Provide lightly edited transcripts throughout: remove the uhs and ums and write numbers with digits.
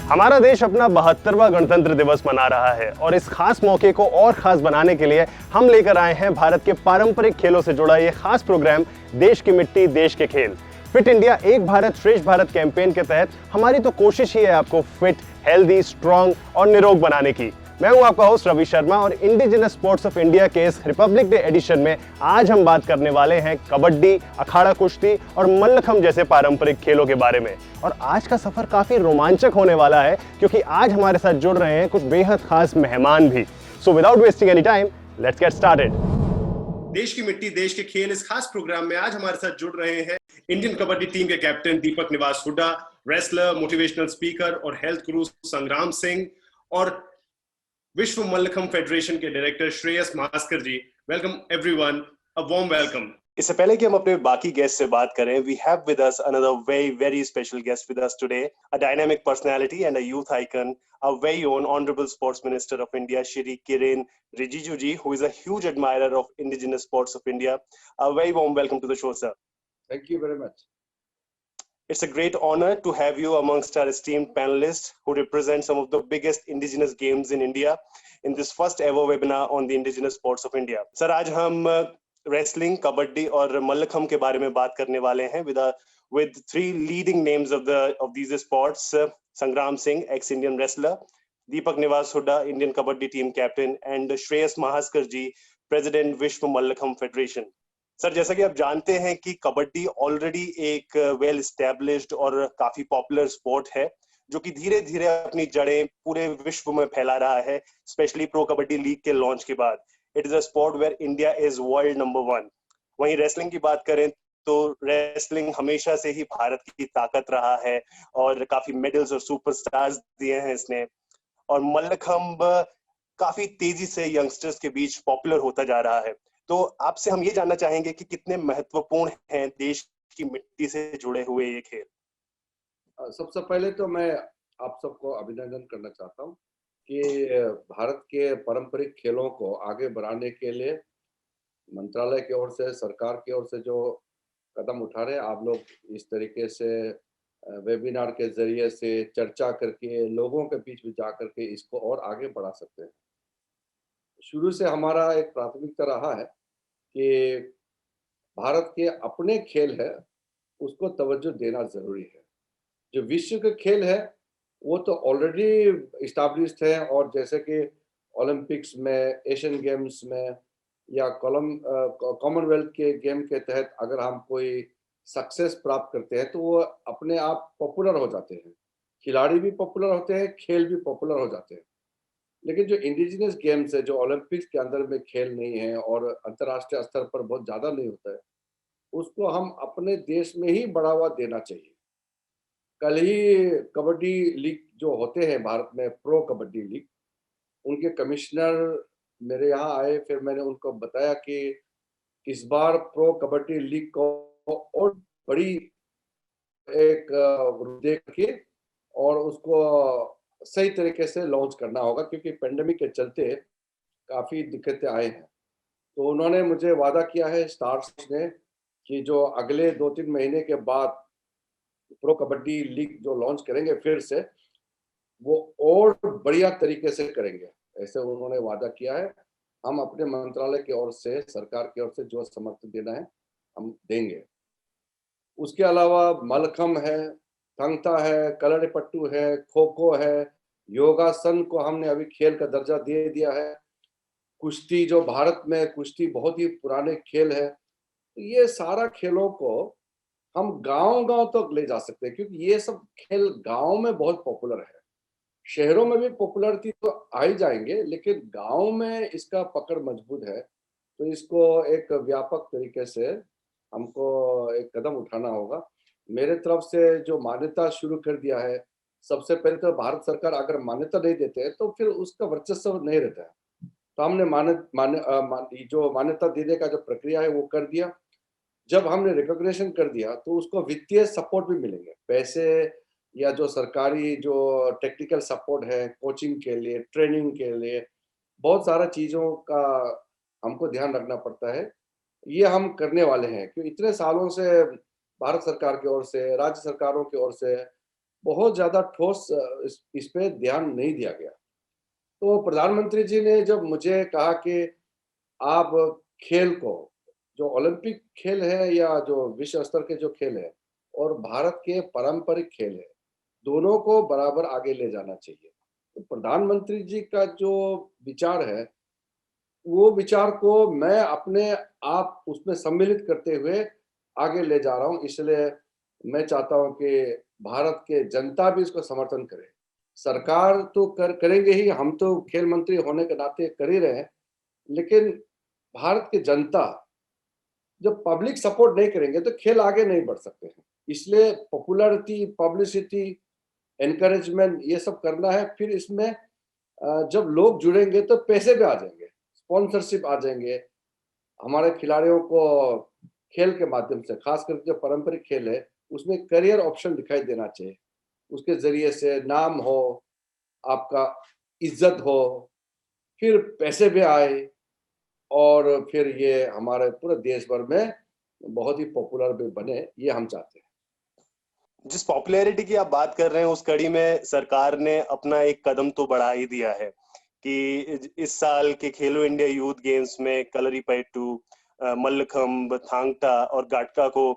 हमारा देश अपना 72वां गणतंत्र दिवस मना रहा है और इस खास मौके को और खास बनाने के लिए हम लेकर आए हैं भारत के पारंपरिक खेलों से जुड़ा ये खास प्रोग्राम देश की मिट्टी देश के खेल। फिट इंडिया एक भारत श्रेष्ठ भारत कैंपेन के तहत हमारी तो कोशिश ही है आपको फिट, हेल्दी, स्ट्रांग और निरोग बनाने की। मैं हूं आपका होस्ट रवि शर्मा और इंडिजिनस स्पोर्ट्स ऑफ इंडिया के इस रिपब्लिक डे एडिशन में आज हम बात करने वाले हैं कबड्डी, अखाड़ा कुश्ती और मल्लखंब जैसे पारंपरिक खेलों के बारे में। और आज का सफर काफी रोमांचक होने वाला है क्योंकि आज हमारे साथ जुड़ रहे हैं कुछ बेहद खास मेहमान भी। So without wasting any time, let's get started. देश की मिट्टी देश के खेल इस खास प्रोग्राम में आज हमारे साथ जुड़ रहे हैं इंडियन कबड्डी टीम के captain Deepak Niwas Hooda, wrestler, motivational speaker और हेल्थ गुरु संग्राम सिंह और विश्व मल्लखंब फेडरेशन के director Shreyas Mahaskar ji. Welcome everyone, a warm welcome. इससे पहले कि हम अपने बाकी गेस्ट से बात करें, we have with us another very special guest with us today, a dynamic personality and a youth icon, our very own Honorable Sports Minister of India, Shri Kiren Rijiju ji, who is a huge admirer of indigenous sports of India. A very warm welcome to the show, sir. Thank you very much. It's a great honor to have you amongst our esteemed panelists who represent some of the biggest indigenous games in India in this first ever webinar on the indigenous sports of India. Sir, आज हम wrestling, kabaddi और मल्लखंब के बारे में बात करने वाले हैं with three leading names of these sports. Sangram Singh, ex-Indian wrestler, Deepak Nivas Hooda, Indian Kabaddi team captain, and Shreyas Mahaskar ji, President विश्व मल्लखंब फेडरेशन। सर, जैसा कि आप जानते हैं कि कबड्डी ऑलरेडी एक वेल एस्टेब्लिश्ड और काफी पॉपुलर स्पोर्ट है जो कि धीरे धीरे अपनी जड़ें पूरे विश्व में फैला रहा है, स्पेशली प्रो कबड्डी लीग के लॉन्च के बाद। It is a sport where India is world number 1। वहीं रेसलिंग की बात करें तो रेसलिंग हमेशा से ही भारत की ताकत रहा है और काफी मेडल्स और सुपरस्टार्स दिए हैं इसने। और मल्लखंब काफी तेजी से यंगस्टर्स के बीच पॉपुलर होता जा रहा है। तो आपसे हम ये जानना चाहेंगे कि कितने महत्वपूर्ण हैं देश की मिट्टी से जुड़े हुए ये खेल। सबसे पहले तो मैं आप सबको अभिनंदन करना चाहता हूँ कि भारत के पारंपरिक खेलों को आगे बढ़ाने के लिए मंत्रालय की ओर से, सरकार की ओर से जो कदम उठा रहे हैं, आप लोग इस तरीके से वेबिनार के जरिए से चर्चा करके लोगों के बीच में जा करके इसको और आगे बढ़ा सकते हैं। शुरू से हमारा एक प्राथमिकता रहा है कि भारत के अपने खेल है उसको तवज्जो देना जरूरी है। जो विश्व के खेल है वो तो ऑलरेडी इस्टेब्लिश्ड है और जैसे कि ओलंपिक्स में, एशियन गेम्स में या कॉमनवेल्थ के गेम के तहत अगर हम कोई सक्सेस प्राप्त करते हैं तो वो अपने आप पॉपुलर हो जाते हैं, खिलाड़ी भी पॉपुलर होते हैं, खेल भी पॉपुलर हो जाते हैं। लेकिन जो इंडिजिनस गेम्स है, जो ओलंपिक्स के अंदर में खेल नहीं है और अंतर्राष्ट्रीय स्तर पर बहुत ज़्यादा नहीं होता है, उसको हम अपने देश में ही बढ़ावा देना चाहिए। कल ही कबड्डी लीग जो होते हैं भारत में, प्रो कबड्डी लीग, उनके कमिश्नर मेरे यहाँ आए, फिर मैंने उनको बताया कि इस बार प्रो कबड्डी लीग को और बड़ी एक देख के और उसको सही तरीके से लॉन्च करना होगा क्योंकि पेंडेमिक के चलते काफ़ी दिक्कतें आए हैं। तो उन्होंने मुझे वादा किया है स्टार्स ने कि जो अगले 2-3 महीने के बाद प्रो कबड्डी लीग जो लॉन्च करेंगे फिर से, वो और बढ़िया तरीके से करेंगे, ऐसे उन्होंने वादा किया है। हम अपने मंत्रालय की ओर से, सरकार की ओर से जो समर्थन देना है हम देंगे। उसके अलावा मलखम है, थंगता है, कलरीपट्टू है, खो खो है, योगासन को हमने अभी खेल का दर्जा दे दिया है। कुश्ती, जो भारत में कुश्ती बहुत ही पुराने खेल है, तो ये सारा खेलों को हम गांव-गांव तक ले जा सकते हैं क्योंकि ये सब खेल गांव में बहुत पॉपुलर है। शहरों में भी पॉपुलरिटी तो आ ही जाएंगे, लेकिन गांव में इसका पकड़ मजबूत है, तो इसको एक व्यापक तरीके से हमको एक कदम उठाना होगा। मेरे तरफ से जो मान्यता शुरू कर दिया है, सबसे पहले तो भारत सरकार अगर मान्यता नहीं देते हैं तो फिर उसका वर्चस्व नहीं रहता है। तो हमने जो मान्यता देने का जो प्रक्रिया है वो कर दिया। जब हमने रिकॉग्निशन कर दिया तो उसको वित्तीय सपोर्ट भी मिलेंगे, पैसे या जो सरकारी जो टेक्निकल सपोर्ट है कोचिंग के लिए, ट्रेनिंग के लिए, बहुत सारा चीज़ों का हमको ध्यान रखना पड़ता है। ये हम करने वाले हैं क्योंकि इतने सालों से भारत सरकार की ओर से, राज्य सरकारों की ओर से बहुत ज़्यादा ठोस इस पे ध्यान नहीं दिया गया। तो प्रधानमंत्री जी ने जब मुझे कहा कि आप खेल को, जो ओलंपिक खेल है या जो विश्व स्तर के जो खेल है और भारत के पारंपरिक खेल है, दोनों को बराबर आगे ले जाना चाहिए। तो प्रधानमंत्री जी का जो विचार है, वो विचार को मैं अपने आप उसमें सम्मिलित करते हुए आगे ले जा रहा हूँ। इसलिए मैं चाहता हूँ कि भारत के जनता भी इसको समर्थन करे। सरकार तो करेंगे ही, हम तो खेल मंत्री होने के नाते कर ही रहे हैं, लेकिन भारत की जनता जब पब्लिक सपोर्ट नहीं करेंगे तो खेल आगे नहीं बढ़ सकते हैं। इसलिए पॉपुलैरिटी, पब्लिसिटी, एनकरेजमेंट ये सब करना है। फिर इसमें जब लोग जुड़ेंगे तो पैसे भी आ जाएंगे, स्पॉन्सरशिप आ जाएंगे। हमारे खिलाड़ियों को खेल के माध्यम से, खास करके जो पारंपरिक खेल है, उसमें करियर ऑप्शन दिखाई देना चाहिए। उसके ज़रिए से नाम हो, आपका इज़्ज़त हो, फिर पैसे भी आए और फिर ये हमारे पूरे देश भर में बहुत ही पॉपुलर भी बने, ये हम चाहते हैं। जिस पॉपुलैरिटी की आप बात कर रहे हैं उस कड़ी में सरकार ने अपना एक कदम तो बढ़ा ही दिया है कि इस साल के खेलो इंडिया यूथ गेम्स में कलरीपयट्टू, मल्लखंब, थांग ता और गाटका को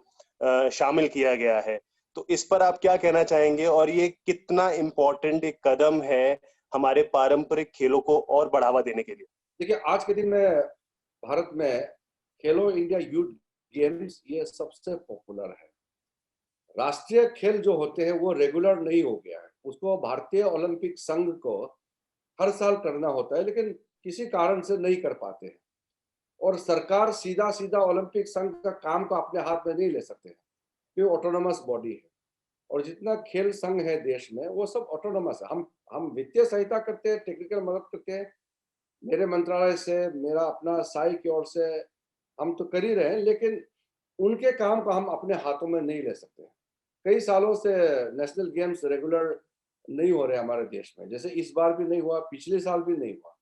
शामिल किया गया है। तो इस पर आप क्या कहना चाहेंगे और ये कितना इम्पोर्टेंट एक कदम है हमारे पारंपरिक खेलों को और बढ़ावा देने के लिए? देखिए, आज के दिन में भारत में खेलो इंडिया यूथ गेम्स ये सबसे पॉपुलर है। राष्ट्रीय खेल जो होते हैं वो रेगुलर नहीं हो गया है। उसको भारतीय ओलंपिक संघ को हर साल करना होता है, लेकिन किसी कारण से नहीं कर पाते हैं। और सरकार सीधा-सीधा ओलंपिक संघ का काम को अपने हाथ में नहीं ले सकते हैं। ये ऑटोनोमस बॉडी है और जितना खेल संघ है देश में वो सब ऑटोनोमस है। हम वित्तीय सहायता करते हैं, टेक्निकल मदद करते हैं। मेरे मंत्रालय से, मेरा अपना साई की ओर से हम तो कर ही रहे हैं, लेकिन उनके काम को हम अपने हाथों में नहीं ले सकते। कई सालों से नेशनल गेम्स रेगुलर नहीं हो रहे हमारे देश में। जैसे इस बार भी नहीं हुआ, पिछले साल भी नहीं हुआ।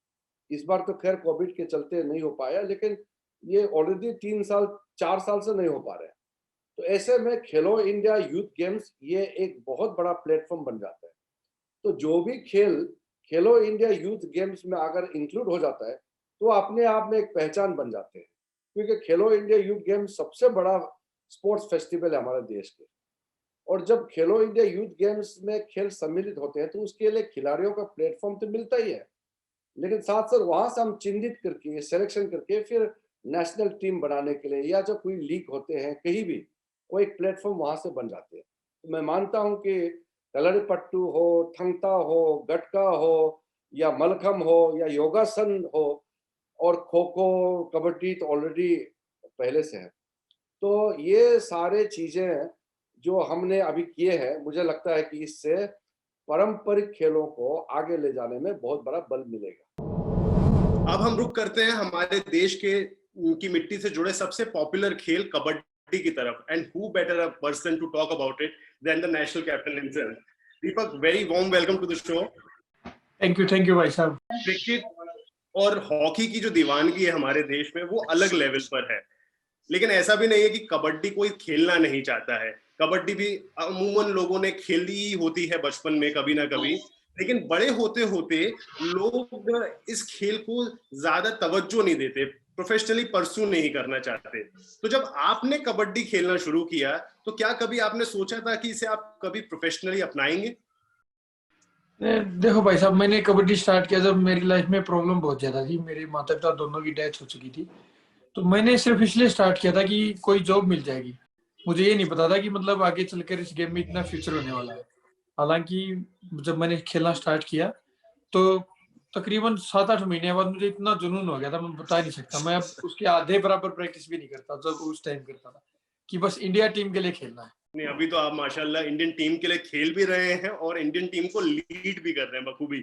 इस बार तो खैर कोविड के चलते नहीं हो पाया, लेकिन ये ऑलरेडी 3 साल, 4 साल से नहीं हो पा रहे हैं। तो ऐसे में खेलो इंडिया यूथ गेम्स ये एक बहुत बड़ा प्लेटफॉर्म बन जाता है। तो जो भी खेल खेलो इंडिया यूथ गेम्स में अगर इंक्लूड हो जाता है, तो अपने आप में एक पहचान बन जाते हैं। क्योंकि खेलो इंडिया यूथ गेम्स सबसे बड़ा स्पोर्ट्स फेस्टिवल है हमारे देश के। और जब खेलो इंडिया यूथ गेम्स में खेल सम्मिलित होते हैं, तो उसके लिए खिलाड़ियों का प्लेटफॉर्म तो मिलता ही है, लेकिन साथ साथ वहां से हम चिन्हित करके, सिलेक्शन करके फिर नेशनल टीम बनाने के लिए या जब कोई लीग होते हैं कहीं भी, वो एक प्लेटफॉर्म वहां से बन जाते हैं। तो मैं मानता हूं कि कलरीपट्टू हो, थंगता हो, गटका हो या मलखम हो या योगासन हो और खो खो, कबड्डी तो ऑलरेडी पहले से है। तो ये सारे चीजें जो हमने अभी किए हैं, मुझे लगता है कि इससे पारंपरिक खेलों को आगे ले जाने में बहुत बड़ा बल मिलेगा। अब हम रुक करते हैं हमारे देश के की मिट्टी से जुड़े सबसे पॉपुलर खेल कबड्डी की तरफ। And who better a person to talk about it than the national captain himself. Deepak, very warm welcome to the show. Thank you भाई साहब। क्रिकेट और हॉकी की जो दीवानगी है हमारे देश में वो अलग लेवल पर है, लेकिन ऐसा भी नहीं है कि कबड्डी कोई खेलना नहीं चाहता है। कबड्डी भी अमूमन लोगों ने खेली होती है बचपन में कभी ना कभी, लेकिन बड़े होते होते लोग इस खेल को ज्यादा तवज्जो नहीं देते, प्रोफेशनली परस्यू नहीं करना चाहते। तो जब आपने कबड्डी खेलना शुरू किया तो क्या कभी आपने सोचा था कि इसे आप कभी प्रोफेशनली अपनाएंगे? देखो भाई साहब, मैंने कबड्डी स्टार्ट किया जब मेरी लाइफ में प्रॉब्लम बहुत ज्यादा थी। मेरे माता पिता दोनों की डेथ हो चुकी थी, तो मैंने सिर्फ इसलिए स्टार्ट किया था कि कोई जॉब मिल जाएगी। मुझे ये नहीं पता था कि मतलब आगे चलकर इस गेम में इतना फ्यूचर होने वाला है। हालांकि जब मैंने खेलना स्टार्ट किया तो तकरीबन 7-8 महीने बाद मुझे इतना जुनून हो गया था, मैं बता नहीं सकता। मैं अब उसके आधे बराबर प्रैक्टिस भी नहीं करता जब उस टाइम करता था, कि बस इंडिया टीम के लिए खेलना है। नहीं, अभी तो आप माशाल्लाह इंडियन टीम के लिए खेल भी रहे हैं और इंडियन टीम को लीड भी कर रहे हैं बखूबी।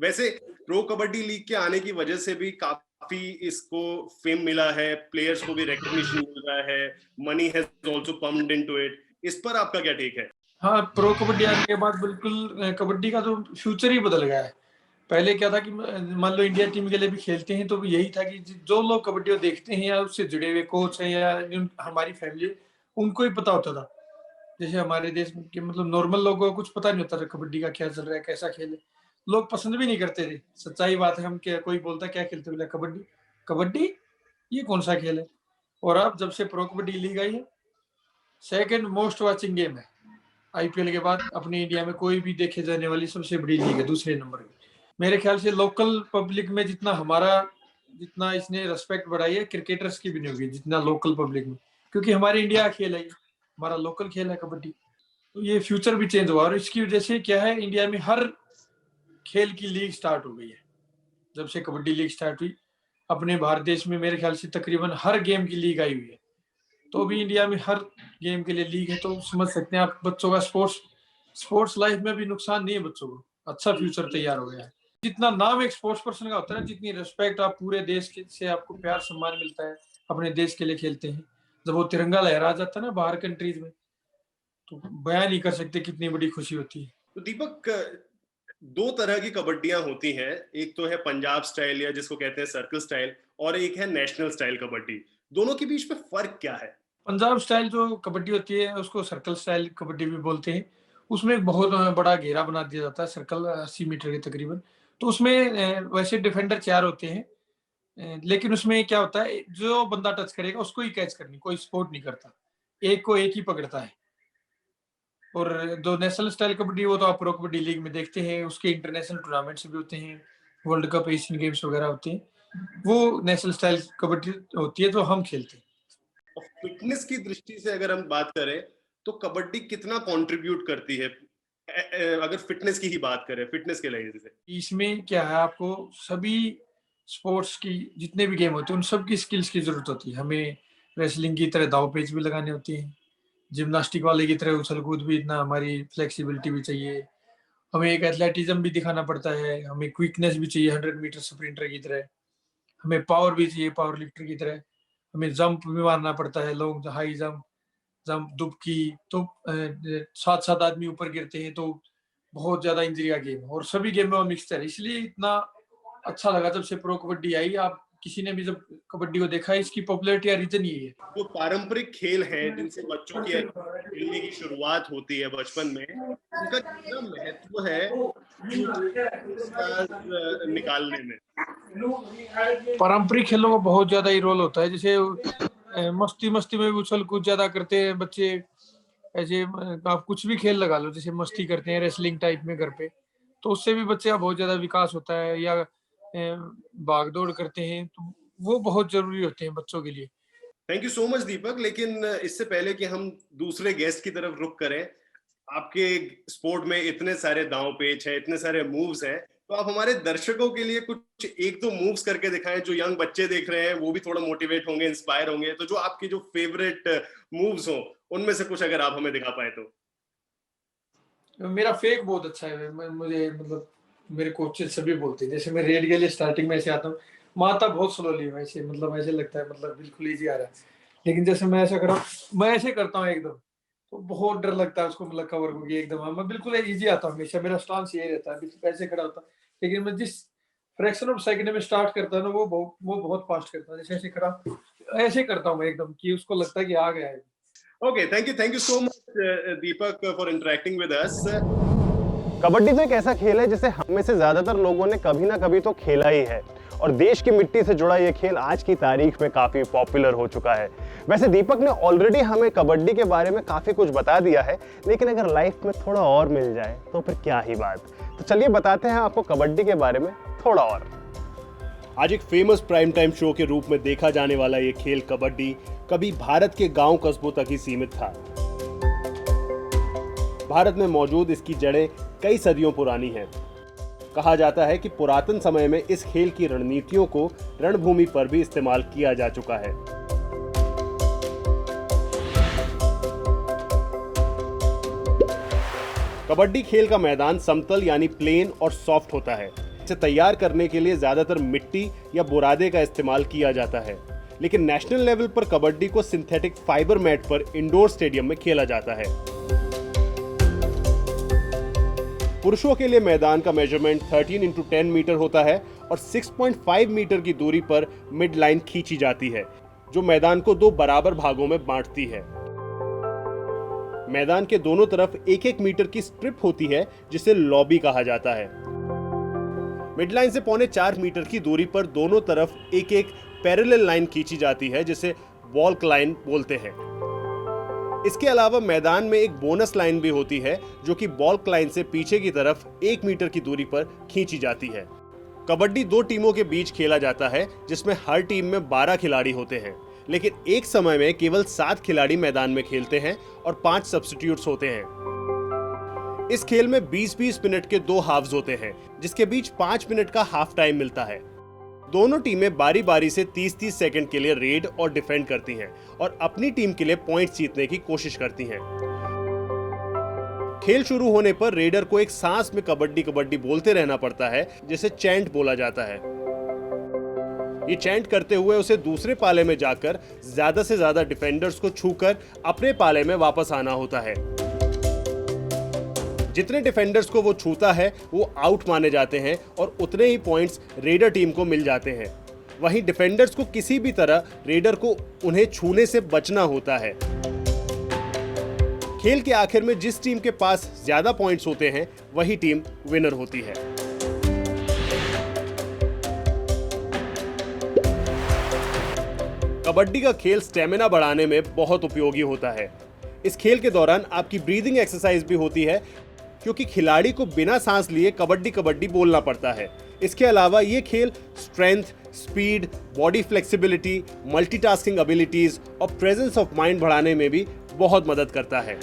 वैसे प्रो कबड्डी लीग के आने की वजह से भी काफी इसको फेम मिला है, प्लेयर्स को भी रिकॉग्निशन मिल रहा है, money has also pumped into it. इस पर आपका क्या टेक है? हाँ, प्रो कबड्डी आने के बाद बिल्कुल कबड्डी का तो फ्यूचर ही बदल गया है। पहले क्या था कि मान लो इंडिया टीम के लिए भी खेलते हैं तो यही था कि जो लोग कबड्डी को देखते हैं या उससे जुड़े हुए कोच हैं या हमारी फैमिली, उनको ही पता होता था जैसे हमारे देश में कि मतलब नॉर्मल लोगों को कुछ पता नहीं होता था कबड्डी का क्या चल रहा है, कैसा खेल है। लोग पसंद भी नहीं करते थे। सच्चाई बात है, हम क्या, कोई बोलता क्या खेलते हो? बोला कबड्डी। कबड्डी? ये कौन सा खेल है? और अब जब से प्रो कबड्डी लीग आई है, सेकंड मोस्ट वाचिंग गेम है। आईपीएल के बाद अपनी इंडिया में कोई भी देखे जाने वाली सबसे बड़ी लीग है, दूसरे नंबर पे। मेरे ख्याल से लोकल पब्लिक में जितना इसने रेस्पेक्ट बढ़ाई है, क्रिकेटर्स की भी नहीं होगी जितना लोकल पब्लिक में, क्योंकि हमारे इंडिया का खेल है ये, हमारा लोकल खेल है कबड्डी। तो ये फ्यूचर भी चेंज हुआ, और इसकी वजह से क्या है, इंडिया में हर खेल की लीग स्टार्ट हो गई है। जब से कबड्डी लीग स्टार्ट हुई अपने भारत देश में, मेरे ख्याल से तकरीबन हर गेम की लीग आई हुई है। तो भी इंडिया में हर गेम के लिए लीग है, तो समझ सकते हैं आप बच्चों का स्पोर्ट्स लाइफ में भी नुकसान नहीं है, बच्चों को अच्छा फ्यूचर तैयार हो गया है। जितना नाम एक स्पोर्ट्स पर्सन का होता है ना, जितनी रिस्पेक्ट आप पूरे देश से आपको प्यार सम्मान मिलता है, अपने देश के लिए खेलते हैं, जब वो तिरंगा लहरा जाता है ना बाहर कंट्रीज में, तो बयान नहीं कर सकते कितनी बड़ी खुशी होती है। तो दीपक, दो तरह की कबड्डियां होती हैं, एक तो है पंजाब स्टाइल या जिसको कहते हैं सर्कल स्टाइल, और एक है नेशनल स्टाइल कबड्डी। दोनों के बीच में फर्क क्या है? पंजाब स्टाइल जो कबड्डी होती है उसको सर्कल स्टाइल कबड्डी भी बोलते हैं। उसमें एक बहुत बड़ा घेरा बना दिया जाता है, सर्कल 80 मीटर के तकरीबन। तो उसमें वैसे डिफेंडर 4 होते हैं, लेकिन उसमें क्या होता है, जो बंदा टच करेगा उसको ही कैच करनी, कोई सपोर्ट नहीं करता, एक को एक ही पकड़ता है। और जो नेशनल स्टाइल कबड्डी वो तो आप प्रो कबड्डी लीग में देखते हैं, उसके इंटरनेशनल टूर्नामेंट्स भी होते हैं, वर्ल्ड कप, एशियन गेम्स वगैरह होते हैं। वो नेशनल स्टाइल कबड्डी होती है जो हम खेलते हैं। और फिटनेस की दृष्टि से अगर हम बात करें तो कबड्डी कितना कंट्रीब्यूट करती है, अगर फिटनेस की ही बात करें, फिटनेस के लिहाज से? इसमें क्या है, आपको सभी स्पोर्ट्स की जितने भी गेम होते हैं उन सब की स्किल्स की जरूरत होती है। हमें रेसलिंग की तरह दाव पेच भी लगाने होते हैं, जिम्नास्टिक वाले की तरह उछल कूद भी, इतना हमारी फ्लेक्सिबिलिटी भी चाहिए, हमें एक एथलेटिज्म भी दिखाना पड़ता है, हमें क्विकनेस भी चाहिए 100 मीटर स्प्रिंटर की तरह, हमें पावर भी चाहिए पावर लिफ्टर की तरह, हमें जंप भी मारना पड़ता है, लॉन्ग हाई जंप, दुबकी। तो 7-7 आदमी ऊपर गिरते हैं, तो बहुत ज्यादा इंजरी का गेम, और सभी गेम में मिक्सचर। इसलिए इतना अच्छा लगा जब से प्रो कबड्डी आई। आप किसी ने भी जब कबड्डी को देखा है, इसकी पॉपुलैरिटी का रीजन यही है। जो पारंपरिक खेल हैं जिनसे बच्चों की खेलने की शुरुआत होती है बचपन में, उनका कितना महत्व है निकालने में? पारंपरिक खेलों का बहुत ज्यादा ही रोल होता है। जैसे मस्ती मस्ती में भी उछल कूद ज्यादा करते हैं बच्चे। ऐसे आप कुछ भी खेल लगा लो, जैसे मस्ती करते हैं रेसलिंग टाइप में घर पे, तो उससे भी बच्चे का बहुत ज्यादा विकास होता है। या भाग दौड़ करते हैं, तो वो बहुत जरूरी होते हैं बच्चों के लिए। थैंक यू सो मच दीपक। लेकिन इससे पहले कि हम दूसरे गेस्ट की तरफ रुख करें, आपके स्पोर्ट में इतने सारे दांव पेच हैं, इतने सारे मूव्स हैं, तो आप हमारे दर्शकों के लिए कुछ एक दो मूव्स करके दिखाएं, जो यंग बच्चे देख रहे हैं वो भी थोड़ा मोटिवेट होंगे, इंस्पायर होंगे। तो जो आपके जो फेवरेट मूव्स हो उनमें से कुछ अगर आप हमें दिखा पाए तो। मेरा फेक बहुत अच्छा है, मुझे मतलब मेरे कोचेस सभी बोलते हैं। जैसे मैं रेड के लिए स्टार्टिंग में ऐसे आता हूँ, मारता बहुत स्लोली वैसे, मतलब ऐसे लगता है मतलब बिल्कुल इजी आ रहा है, लेकिन जैसे मैं ऐसा करा, मैं ऐसे करता हूँ एकदम, तो बहुत डर लगता है उसको, मतलब कवर होगी एकदम। मैं बिल्कुल इजी आता हूँ हमेशा, मेरा स्टांस यही रहता है, बिल्कुल ऐसे खड़ा होता, लेकिन मैं जिस फ्रैक्शन ऑफ सेकंड में स्टार्ट करता है ना, वो बहुत फास्ट करता है। जैसे ऐसे खड़ा ऐसे करता हूँ मैं एकदम, कि उसको लगता है कि आ गया है। Okay, thank you so much Deepak for interacting with us. Kabaddi तो एक ऐसा खेल है जिसे हम में से ज्यादातर लोगों ने कभी ना कभी तो खेला ही है, और देश की मिट्टी से जुड़ा ये खेल आज की तारीख में काफी पॉपुलर हो चुका है। वैसे दीपक ने ऑलरेडी हमें कबड्डी के बारे में काफी कुछ बता दिया है, लेकिन अगर लाइफ में थोड़ा और मिल जाए तो फिर क्या ही बात। तो चलिए बताते हैं आपको कबड्डी के बारे में थोड़ा और। आज एक फेमस प्राइम टाइम शो के रूप में देखा जाने वाला ये खेल कबड्डी कभी भारत के गांव कस्बों तक ही सीमित था। भारत में मौजूद इसकी जड़ें कई सदियों पुरानी हैं। कहा जाता है कि पुरातन समय में इस खेल की रणनीतियों को रणभूमि पर भी इस्तेमाल किया जा चुका है। कबड्डी खेल का मैदान समतल यानी प्लेन और सॉफ्ट होता है। इसे तैयार करने के लिए ज्यादातर मिट्टी या बुरादे का इस्तेमाल किया जाता है, लेकिन नेशनल लेवल पर कबड्डी को सिंथेटिक फाइबर मैट पर इंडोर स्टेडियम में खेला जाता है। पुरुषों के लिए मैदान का मेजरमेंट 13x10 मीटर होता है और 6.5 मीटर की दूरी पर मिड लाइन खींची जाती है, जो मैदान को दो बराबर भागों में बांटती है। मैदान के दोनों तरफ 1-1 मीटर की स्ट्रिप होती है जिसे लॉबी कहा जाता है। मिडलाइन से 3.25 मीटर की दूरी पर दोनों तरफ एक पैरेलल लाइन खींची जाती है जिसे वॉल्क लाइन बोलते हैं। इसके अलावा मैदान में एक बोनस लाइन भी होती है जो कि बॉल्क लाइन से पीछे की तरफ 1 मीटर की दूरी पर खींची जाती है। कबड्डी 2 टीमों के बीच खेला जाता है जिसमें हर टीम में 12 खिलाड़ी होते हैं, लेकिन एक समय में केवल 7 खिलाड़ी मैदान में खेलते हैं और 5 सब्स्टिट्यूट्स होते हैं। इस खेल में 20-20 मिनट के 2 हाफ्स होते हैं जिसके बीच 5 मिनट का हाफ टाइम मिलता है। दोनों टीमें बारी बारी से 30-30 सेकंड के लिए रेड और डिफेंड करती हैं और अपनी टीम के लिए पॉइंट्स जीतने की कोशिश करती हैं। खेल शुरू होने पर रेडर को एक सांस में कबड्डी कबड्डी बोलते रहना पड़ता है जिसे चैंट बोला जाता है। ये चैंट करते हुए उसे दूसरे पाले में जाकर ज्यादा से ज्यादा डिफेंडर्स को छूकर अपने पाले में वापस आना होता है। जितने डिफेंडर्स को वो छूता है वो आउट माने जाते हैं और उतने ही पॉइंट्स रेडर टीम को मिल जाते हैं। वहीं डिफेंडर्स को किसी भी तरह रेडर को उन्हें छूने से बचना होता है। खेल के आखिर में जिस टीम के पास ज्यादा पॉइंट्स होते हैं वही टीम विनर होती है। कबड्डी का खेल स्टेमिना बढ़ाने में बहुत उपयोगी होता है। इस खेल के दौरान आपकी ब्रीदिंग एक्सरसाइज भी होती है क्योंकि खिलाड़ी को बिना सांस लिए कबड्डी कबड्डी बोलना पड़ता है। इसके अलावा ये खेल strength, speed, body flexibility, multitasking abilities और प्रेजेंस ऑफ माइंड बढ़ाने में भी बहुत मदद करता है।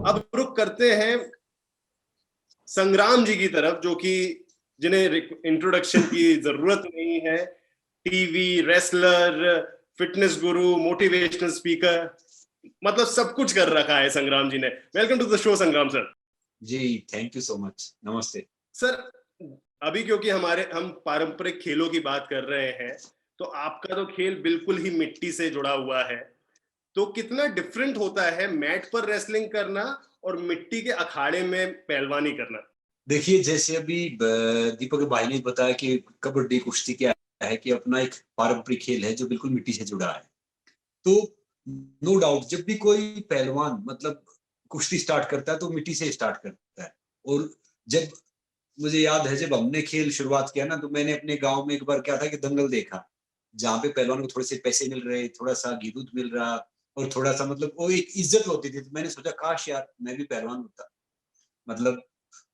अब रुक करते हैं संग्राम जी की तरफ, जो कि जिन्हें इंट्रोडक्शन की जरूरत नहीं है। TV, wrestler, fitness guru, motivational speaker, मतलब सब कुछ कर रखा है संग्राम जी ने। Welcome to the show Sangram sir. जी, थैंक यू सो मच। नमस्ते सर। अभी क्योंकि हम पारंपरिक खेलों की बात कर रहे हैं, तो आपका तो खेल बिल्कुल ही मिट्टी से जुड़ा हुआ है, तो कितना डिफरेंट होता है मैट पर रेसलिंग करना और मिट्टी के अखाड़े में पहलवानी करना? देखिए, जैसे अभी दीपक भाई ने बताया कि कबड्डी कुश्ती क्या है कि अपना एक पारंपरिक खेल है जो बिल्कुल मिट्टी से जुड़ा है। तो नो डाउट जब भी कोई पहलवान मतलब कुश्ती स्टार्ट करता है तो मिट्टी से स्टार्ट करता है। और जब मुझे याद है जब हमने खेल शुरुआत किया ना, तो मैंने अपने गांव में एक बार क्या था कि दंगल देखा, जहाँ पे पहलवान को थोड़े से पैसे मिल रहे, थोड़ा सा घी दूध मिल रहा और थोड़ा सा मतलब वो एक इज्जत होती थी। तो मैंने सोचा काश यार मैं भी पहलवान होता। मतलब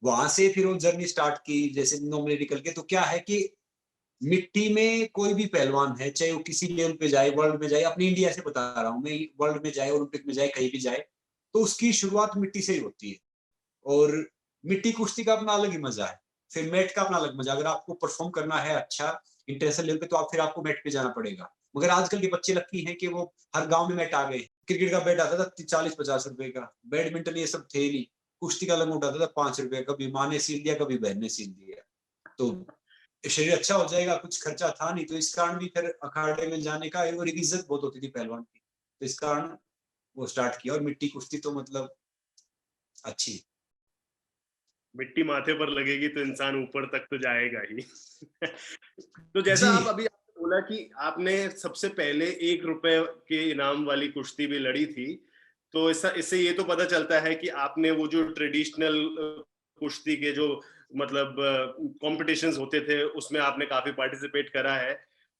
वहां से फिर वो जर्नी स्टार्ट की, जैसे नॉर्मली निकल के। तो क्या है कि मिट्टी में कोई भी पहलवान है, चाहे वो किसी लेवल पे जाए, वर्ल्ड में जाए, अपनी इंडिया से बता रहा हूँ मैं, वर्ल्ड में जाए, ओलंपिक में जाए, कहीं भी जाए, तो उसकी शुरुआत मिट्टी से ही होती है। और मिट्टी कुश्ती का अपना अलग ही मजा है, फिर मैट का अपना अलग मजा। अगर आपको परफॉर्म करना है अच्छा इंटरनेशनल लेवल पे, तो फिर आपको मैट पे जाना पड़ेगा। मगर आजकल के बच्चे लकी हैं कि वो हर गांव में मैट आ गए। क्रिकेट का बैट आता था 40-50 रुपए का, बैडमिंटन ये सब थे नहीं, कुश्ती का लंगोट आता था 5 रुपए, कभी माँ ने सील दिया, कभी बहन ने सील दिया। तो शरीर अच्छा हो जाएगा, कुछ खर्चा था नहीं, तो इस कारण भी फिर अखाड़े में जाने का और एक इज्जत बहुत होती थी पहलवान की, तो इस कारण वो स्टार्ट किया। और मिट्टी कुश्ती तो मतलब अच्छी, मिट्टी माथे पर लगेगी तो इंसान ऊपर तक तो जाएगा ही। तो जैसा आप अभी आपने बोला कि आपने सबसे पहले 1 रुपए के इनाम वाली कुश्ती भी लड़ी थी, तो इससे ये तो पता चलता है कि आपने वो जो ट्रेडिशनल कुश्ती के जो मतलब कॉम्पिटिशंस होते थे उसमें आपने काफी पार्टिसिपेट करा है।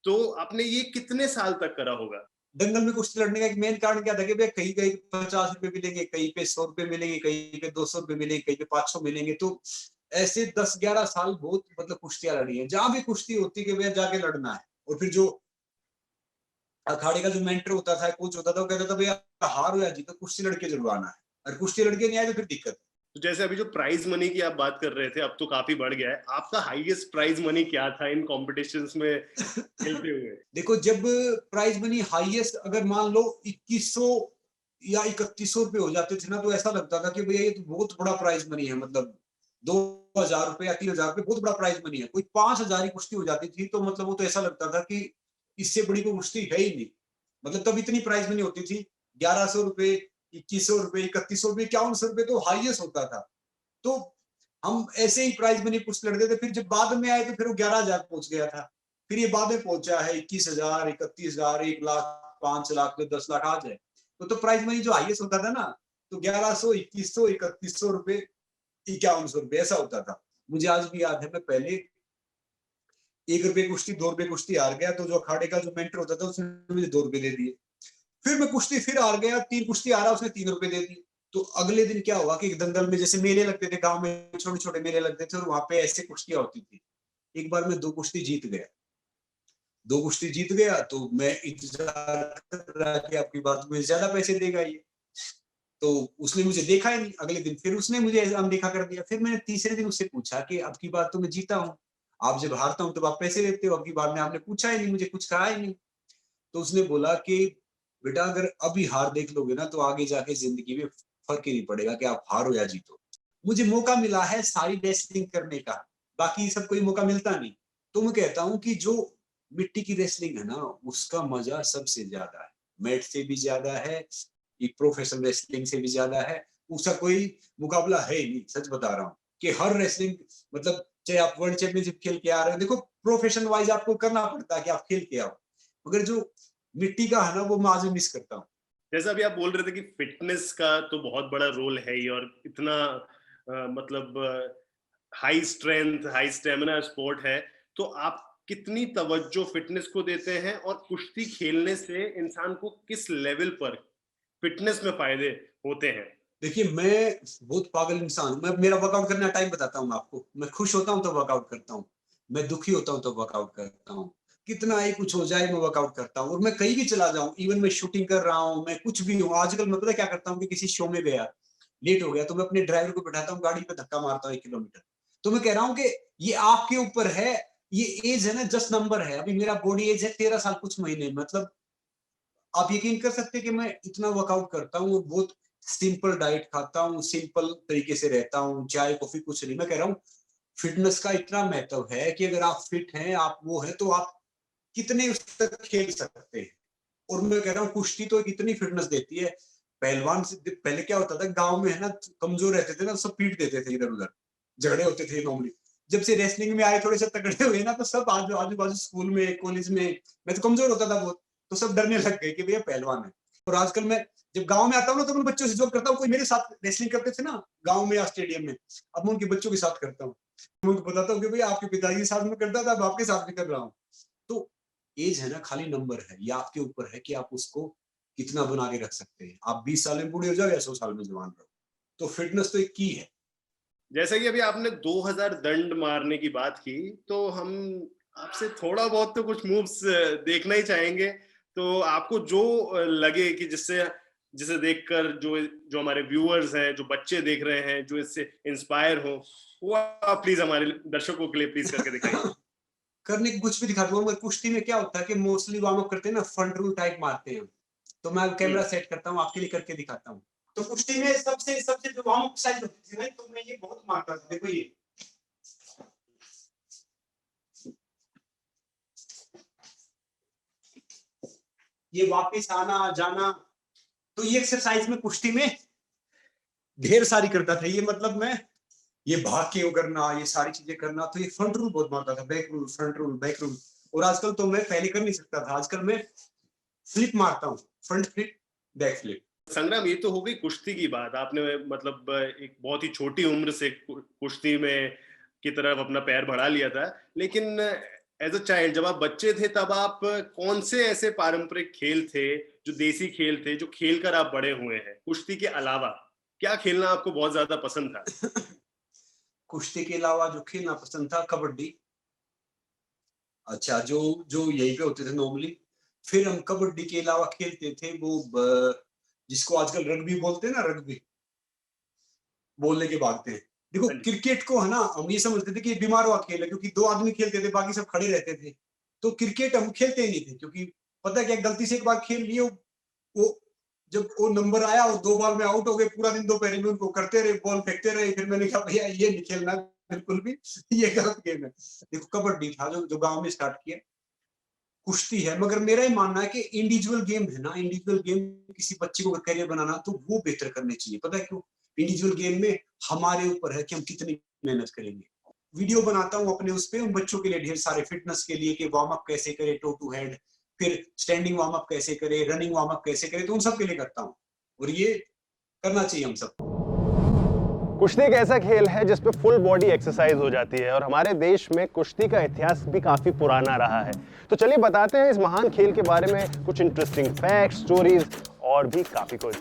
तो आपने ये कितने साल तक करा होगा? दंगल में कुश्ती लड़ने का एक मेन कारण क्या था कि भाई कहीं कहीं 50 रुपए मिलेंगे, कहीं पे 100 रुपए मिलेंगे, कहीं पे 200 रुपए मिलेंगे, कहीं पे 500 मिलेंगे। तो ऐसे 10-11 साल बहुत मतलब कुश्तियां लड़ी है। जहां भी कुश्ती होती कि भैया जाके लड़ना है। और फिर जो अखाड़े का जो मेंटर होता था, कोच होता था, वो कहता था भैया हार हो या जीतो कुश्ती लड़के जरूर आना है, और कुश्ती लड़के नहीं आए तो फिर दिक्कत। तो जैसे अभी जो प्राइज मनी की आप बात कर रहे थे, अब तो काफी बढ़ गया है। आपका हाईएस्ट प्राइज मनी क्या था इन कॉम्पिटिशंस में खेलते हुए? देखो, जब प्राइज मनी हाईएस्ट अगर मान लो 2100 या 3100 रुपए हो जाते थे ना, तो ऐसा लगता था कि भैया ये तो बहुत बड़ा प्राइज मनी है। मतलब 2000 रुपए या 3000 रुपए बहुत बड़ा प्राइज मनी है। कोई 5000 की कुश्ती हो जाती थी तो मतलब वो तो ऐसा लगता था कि इससे बड़ी कोई कुश्ती है ही नहीं। मतलब तब इतनी प्राइज मनी होती थी, 1100 रुपए, 2100 रुपए, 3100 रुपए, 5100 रुपए तो हाईएस्ट होता था। तो हम ऐसे ही प्राइज मनी कुछ लड़ते थे। फिर जब बाद में आए तो फिर वो 11,000 पहुंच गया था। फिर ये बाद में पहुंचा है 21,000, 31,000, 1 लाख, 5 लाख, 10 लाख आज है। तो प्राइज मनी जो हाईएस्ट होता था ना, तो 1100, 2100, 3100 रुपए, 5100 रुपए ऐसा होता था। मुझे आज भी याद है, मैं पहले 1 रुपए कुश्ती, 2 रुपए कुश्ती हार गया, तो जो अखाड़े का जो मेंटर होता था उसने मुझे 2 रुपए दे दिए। फिर मैं कुश्ती फिर हार गया, 3 कुश्ती हारा, उसने 3 रुपए दे दिए। तो अगले दिन क्या हुआ कि दंगल में जैसे मेले लगते थे, गांव में छोटे छोटे मेले लगते थे, और वहां पे ऐसे कुश्तियां होती थी। एक बार मैं 2 कुश्ती जीत गया, 2 कुश्ती जीत गया, तो मैं इंतजार कर रहा कि आपकी बात मुझे ज्यादा पैसे देगा ये। तो उसने मुझे देखा ही नहीं। अगले दिन फिर उसने मुझे अनदेखा कर दिया। फिर मैंने तीसरे दिन उससे पूछा कि अब की बार तो मैं जीता हूँ, आप जब हारता हूँ तो आप पैसे देते हो, अब की बार में आपने पूछा ही नहीं, मुझे कुछ कहा ही नहीं। तो उसने बोला कि बेटा अगर अभी हार देख लोगे ना, तो आगे जाके जिंदगी में फर्क ही नहीं पड़ेगा कि आप हारो या जीतो। मुझे मौका मिला है सारी रेसलिंग करने का, बाकी सब कोई मौका मिलता नहीं। तो मैं कहता हूँ कि जो मिट्टी की रेसलिंग है ना, उसका मजा सबसे ज्यादा है, मैट से भी ज्यादा है, एक प्रोफेशनल रेसलिंग से भी ज्यादा है। उसका कोई मुकाबला है ही नहीं। सच बता रहा हूँ कि हर रेसलिंग, मतलब चाहे आप वर्ल्ड चैंपियनशिप खेल के आ रहे हो, देखो प्रोफेशनल वाइज आपको करना पड़ता है कि आप खेल के आओ, मगर जो मिट्टी का है ना, वो मैं आज मिस करता हूँ। जैसा अभी आप बोल रहे थे कि फिटनेस का तो बहुत बड़ा रोल है ही, और इतना मतलब high strength, high stamina sport है, तो आप कितनी तवज्जो फिटनेस को देते हैं, और कुश्ती खेलने से इंसान को किस लेवल पर फिटनेस में फायदे होते हैं? देखिए, मैं बहुत पागल इंसान हूँ। मैं मेरा वर्कआउट करने का टाइम बताता हूँ आपको। मैं खुश होता हूँ तो वर्कआउट करता हूँ, मैं दुखी होता हूँ तो वर्कआउट करता हूँ, कितना ही कुछ हो जाए मैं वर्कआउट करता हूँ। और मैं कहीं भी चला जाऊँ, इवन मैं शूटिंग कर रहा हूँ, मैं कुछ भी हूँ। आजकल मैं पता क्या करता हूँ कि किसी शो में गया, लेट हो गया, तो मैं अपने ड्राइवर को बैठाता हूँ, गाड़ी पे धक्का मारता हूँ 1 किलोमीटर। तो मैं कह रहा हूँ कि ये आपके ऊपर है, ये एज है ना, जस्ट नंबर है। अभी मेरा बॉडी एज है 13 साल कुछ महीने, मतलब आप यकीन कर सकते हैं कि मैं इतना वर्कआउट करता हूँ, बहुत सिंपल डाइट खाता हूँ, सिंपल तरीके से रहता हूँ, चाय कॉफी कुछ नहीं। मैं कह रहा हूँ फिटनेस का इतना महत्व है कि अगर आप फिट हैं, आप वो है, तो आप कितने उस तक खेल सकते हैं। और मैं कह रहा हूँ कुश्ती तो एक इतनी फिटनेस देती है। पहलवान से पहले क्या होता था, गांव में है ना, कमजोर रहते थे ना, सब पीट देते थे, इधर उधर झगड़े होते थे नॉर्मली। जब से रेसलिंग में आए, थोड़े से तगड़े हुए ना, तो सब आजू बाजू स्कूल में, कॉलेज में, मैं तो कमजोर होता था बहुत, तो सब डरने लग गए कि भैया पहलवान है। और आजकल मैं जब गांव में आता हूँ ना, तो मैं बच्चों से जोक करता हूँ। कोई मेरे साथ रेसलिंग करते थे ना गांव में या स्टेडियम में, अब मैं उनके बच्चों के साथ करता हूँ। मैं उनको बताता हूँ कि भैया आपके पिताजी के साथ में करता था, अब आपके साथ भी कर रहा हूँ। तो एज है ना, खाली नंबर है। ये आपके ऊपर है कि आप उसको कितना बना के रख सकते हैं। आप 20 साल में बूढ़े हो जाओ या 100 साल में जवान रहो। तो फिटनेस तो एक की है। जैसा कि अभी आपने 2000 दंड मारने की बात की, तो हम आपसे थोड़ा बहुत तो कुछ मूव्स देखना ही चाहेंगे। तो आपको जो लगे कि जिससे जिसे देखकर जो जो हमारे व्यूअर्स हैं, जो बच्चे देख रहे हैं, जो इससे इंस्पायर हो, वो आप प्लीज हमारे दर्शकों के लिए प्लीज करके दिखाइए। करने को कुछ भी दिखा दूंगा, मगर कुश्ती में क्या होता है कि मोस्टली वार्म अप करते हैं ना, फ्रंट रूल टाइप मारते हैं। तो मैं कैमरा सेट करता हूँ, आपके लिए करके दिखाता हूँ। तो कुश्ती में सबसे सबसे जो वार्म अप साइज होती थी ना, तो मैं ये बहुत मारता था। देखो ये वापस आना जाना, तो ये एक्सरसाइज में कुश्ती में ढेर सारी करता था। ये मतलब मैं ये भाग के वो करना, ये सारी चीजें करना, तो ये फ्रंट रूल बहुत मारता था, back rule, front rule, back rule. और आजकल तो मैं पहले कर नहीं सकता था, आजकल मैं फ्लिप मारता हूँ, फ्रंट फ्लिप, बैक फ्लिप। संग्राम, ये तो हो गई कुश्ती की बात। आपने मतलब एक बहुत ही छोटी उम्र से कुश्ती में की तरफ अपना पैर बढ़ा लिया था, लेकिन एज अ चाइल्ड, जब आप बच्चे थे, तब आप कौन से ऐसे पारंपरिक खेल थे, जो देसी खेल थे, जो खेल कर आप बड़े हुए हैं? कुश्ती के अलावा क्या खेलना आपको बहुत ज्यादा पसंद था? कुश्ती के अलावा जो खेलना पसंद था, कबड्डी। अच्छा, जो जो यहीं पे होते थे नॉर्मली। फिर हम कबड्डी के अलावा खेलते थे वो जिसको आजकल रग्बी बोलते हैं ना, रग्बी बोलने के भागते हैं। देखो हाँ जी। क्रिकेट को है ना, हम ये समझते थे कि ये बीमार हुआ खेल है, क्योंकि 2 आदमी खेलते थे, बाकी सब खड़े रहते थे। तो क्रिकेट हम खेलते ही नहीं थे, क्योंकि पता है क्या, गलती से एक बार खेल लिए, वो जब वो नंबर आया और 2 बॉल में आउट हो गए, पूरा दिन दोपहर में उनको करते रहे, बॉल फेंकते रहे। फिर मैंने कहा भैया ये नहीं खेलना बिल्कुल भी, ये गलत गेम है। देखो कबड्डी था जो गांव में स्टार्ट किया, कुश्ती है, मगर मेरा ही मानना है कि इंडिविजुअल गेम है ना, इंडिविजुअल गेम किसी बच्चे को करियर बनाना, तो वो बेहतर करने चाहिए। पता है क्यों? इंडिविजुअल गेम में हमारे ऊपर है कि हम कितनी मेहनत करेंगे। वीडियो बनाता हूँ अपने उस पे, उन बच्चों के लिए ढेर सारे, फिटनेस के लिए कि वार्म अप कैसे करे, टो टू हेड फिर स्टैंडिंग वार्म अप कैसे करें, रनिंग वार्म अप कैसे करें, तो उन सब के लिए करता हूँ और ये करना चाहिए हम सबको। कुश्ती एक ऐसा खेल है जिसपे फुल बॉडी एक्सरसाइज हो जाती है और हमारे देश में कुश्ती का इतिहास भी काफी पुराना रहा है। तो चलिए बताते हैं इस महान खेल के बारे में कुछ इंटरेस्टिंग फैक्ट्स, स्टोरीज और भी काफी कुछ।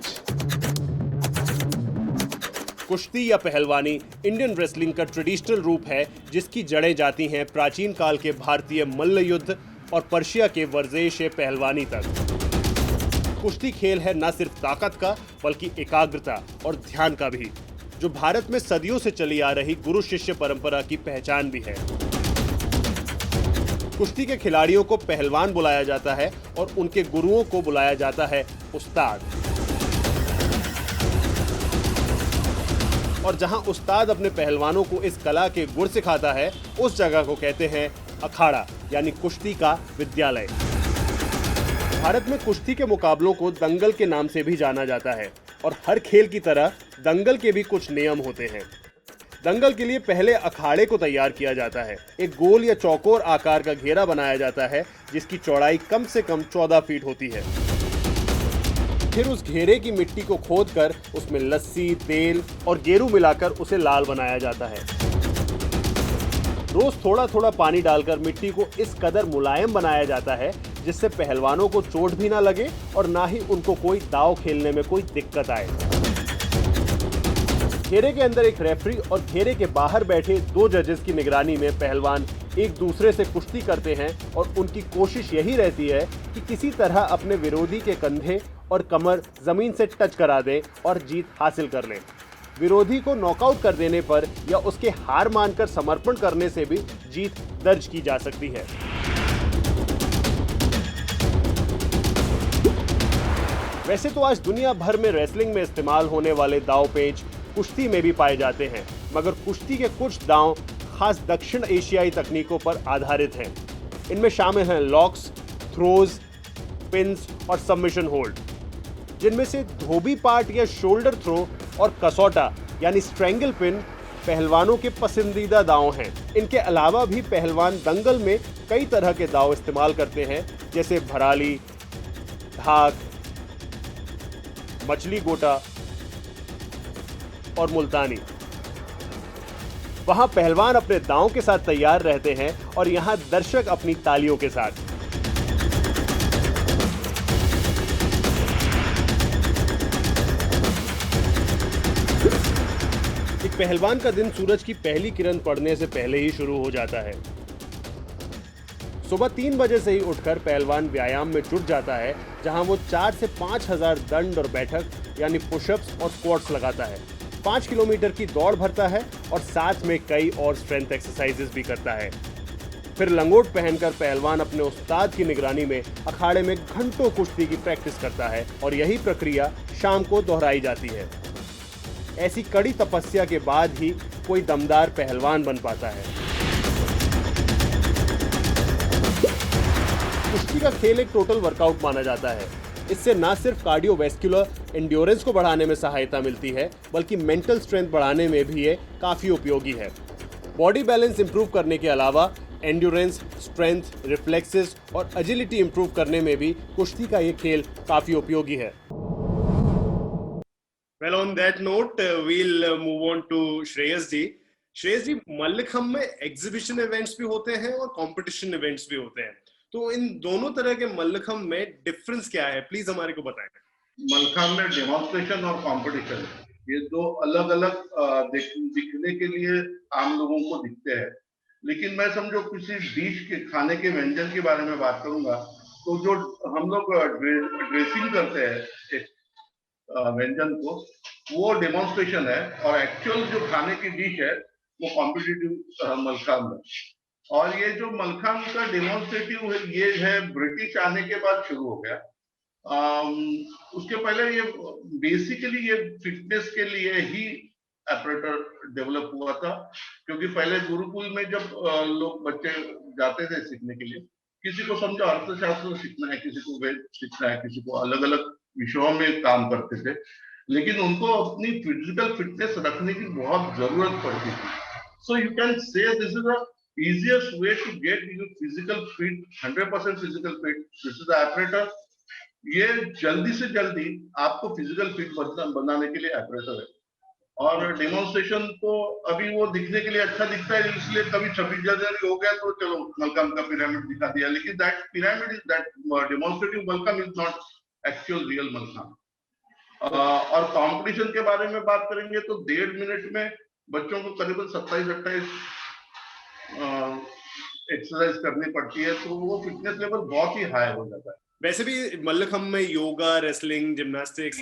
कुश्ती या पहलवानी इंडियन रेसलिंग का ट्रेडिशनल रूप है जिसकी जड़ें जाती हैं प्राचीन काल के भारतीय मल्ल युद्ध और पर्शिया के वर्जेश पहलवानी तक। कुश्ती खेल है न सिर्फ ताकत का बल्कि एकाग्रता और ध्यान का भी, जो भारत में सदियों से चली आ रही गुरु शिष्य परंपरा की पहचान भी है। कुश्ती के खिलाड़ियों को पहलवान बुलाया जाता है और उनके गुरुओं को बुलाया जाता है उस्ताद। और जहां उस्ताद अपने पहलवानों को इस कला के गुर सिखाता है, उस जगह को कहते हैं अखाड़ा, यानी कुश्ती का विद्यालय। भारत में कुश्ती के मुकाबलों को दंगल के नाम से भी जाना जाता है और हर खेल की तरह दंगल के भी कुछ नियम होते हैं। दंगल के लिए पहले अखाड़े को तैयार किया जाता है। एक गोल या चौकोर आकार का घेरा बनाया जाता है जिसकी चौड़ाई कम से कम 14 फीट होती है। फिर उस घेरे की मिट्टी को खोदकर उसमें लस्सी, तेल और गेरू मिलाकर उसे लाल बनाया जाता है। रोज थोड़ा थोड़ा पानी डालकर मिट्टी को इस कदर मुलायम बनाया जाता है जिससे पहलवानों को चोट भी ना लगे और ना ही उनको कोई दांव खेलने में कोई दिक्कत आए। घेरे के अंदर एक रेफरी और घेरे के बाहर बैठे 2 जजेस की निगरानी में पहलवान एक दूसरे से कुश्ती करते हैं और उनकी कोशिश यही रहती है कि किसी तरह अपने विरोधी के कंधे और कमर जमीन से टच करा दें और जीत हासिल कर लें। विरोधी को नॉकआउट कर देने पर या उसके हार मानकर समर्पण करने से भी जीत दर्ज की जा सकती है। वैसे तो आज दुनिया भर में रेसलिंग में इस्तेमाल होने वाले दांव पेच कुश्ती में भी पाए जाते हैं, मगर कुश्ती के कुछ दांव खास दक्षिण एशियाई तकनीकों पर आधारित हैं। इनमें शामिल हैं लॉक्स, थ्रोज, पिन्स और सबमिशन होल्ड, जिनमें से धोबी पार्ट या शोल्डर थ्रो और कसौटा यानी स्ट्रैंगल पिन पहलवानों के पसंदीदा दांव हैं। इनके अलावा भी पहलवान दंगल में कई तरह के दांव इस्तेमाल करते हैं, जैसे भराली, धाक, मछली गोटा और मुल्तानी। वहां पहलवान अपने दांव के साथ तैयार रहते हैं और यहां दर्शक अपनी तालियों के साथ। एक पहलवान का दिन सूरज की पहली किरण पड़ने से पहले ही शुरू हो जाता है। सुबह 3 बजे से ही उठकर पहलवान व्यायाम में जुट जाता है, जहां वो 4 से 5,000 दंड और बैठक यानी पुशअप्स और स्क्वाट्स लगाता है। 5 किलोमीटर की दौड़ भरता है और साथ में कई और स्ट्रेंथ एक्सरसाइजेस भी करता है। फिर लंगोट पहनकर पहलवान अपने उस्ताद की निगरानी में अखाड़े में घंटों कुश्ती की प्रैक्टिस करता है और यही प्रक्रिया शाम को दोहराई जाती है। ऐसी कड़ी तपस्या के बाद ही कोई दमदार पहलवान बन पाता है। कुश्ती का खेल एक टोटल वर्कआउट माना जाता है। इससे न सिर्फ कार्डियोवैस्कुलर एंड्योरेंस को बढ़ाने में सहायता मिलती है, बल्कि मेंटल स्ट्रेंथ बढ़ाने में भी ये काफ़ी उपयोगी है। बॉडी बैलेंस इंप्रूव करने के अलावा एंड्योरेंस, स्ट्रेंथ, रिफ्लेक्सेस और एजिलिटी इंप्रूव करने में भी कुश्ती का ये खेल काफ़ी उपयोगी है। Well, on that note, we'll move on to Shreyas जी। श्रेयस जी, मल्लखंभ में एग्जीबिशन इवेंट्स भी होते हैं और कंपटीशन इवेंट्स भी होते हैं, तो इन दोनों तरह के मल्लखंभ में डिफरेंस क्या है, प्लीज हमारे को बताएं। मल्लखंभ में डेमोन्स्ट्रेशन और कंपटीशन, ये दो अलग अलग दिखने के लिए आम लोगों को दिखते हैं, लेकिन मैं समझो किसी डिश के खाने के व्यंजन के बारे में बात करूंगा, तो जो हम लोग ड्रेसिंग करते हैं एक व्यंजन को, वो डेमोन्स्ट्रेशन है, और एक्चुअल जो खाने की डिश है वो कॉम्पिटिटिव मल्लखंभ है। और ये जो मल्लखंभ का डेमोन्स्ट्रेटिव है, ये है ब्रिटिश आने के बाद शुरू हो गया। उसके पहले ये बेसिकली ये फिटनेस के लिए ही ऑपरेटर डेवलप हुआ था, क्योंकि पहले गुरुकुल में जब लोग बच्चे जाते थे सीखने के लिए, किसी को समझो अर्थशास्त्र सीखना है, किसी को वेद सीखना है, किसी को अलग अलग विषयों में काम करते थे, लेकिन उनको अपनी फिजिकल फिटनेस रखने की बहुत जरूरत पड़ती थी। So you can say this is a easiest way to get you physical fit, 100% physical fit, this is the apparatus. ये जल्दी से जल्दी आपको फिजिकल फिट बनाने के लिए apparatus है। और डेमोन्स्ट्रेशन तो अभी वो दिखने के लिए अच्छा दिखता है, इसलिए कभी 26 जनवरी हो गया तो चलो मलखम्ब का पिरामिड दिखा दिया, लेकिन that pyramid is that demonstrative mallakhamb is not actual real mallakhamb. और कंपटीशन के बारे में बात करेंगे तो 1.5 मिनट में बच्चों को करीबन 27-28 एक्सरसाइज करनी पड़ती है, तो वो फिटनेस लेवल बहुत ही हाई हो जाता है। वैसे भी मल्लखम्ब में योगा, रेसलिंग, जिम्नास्टिक्स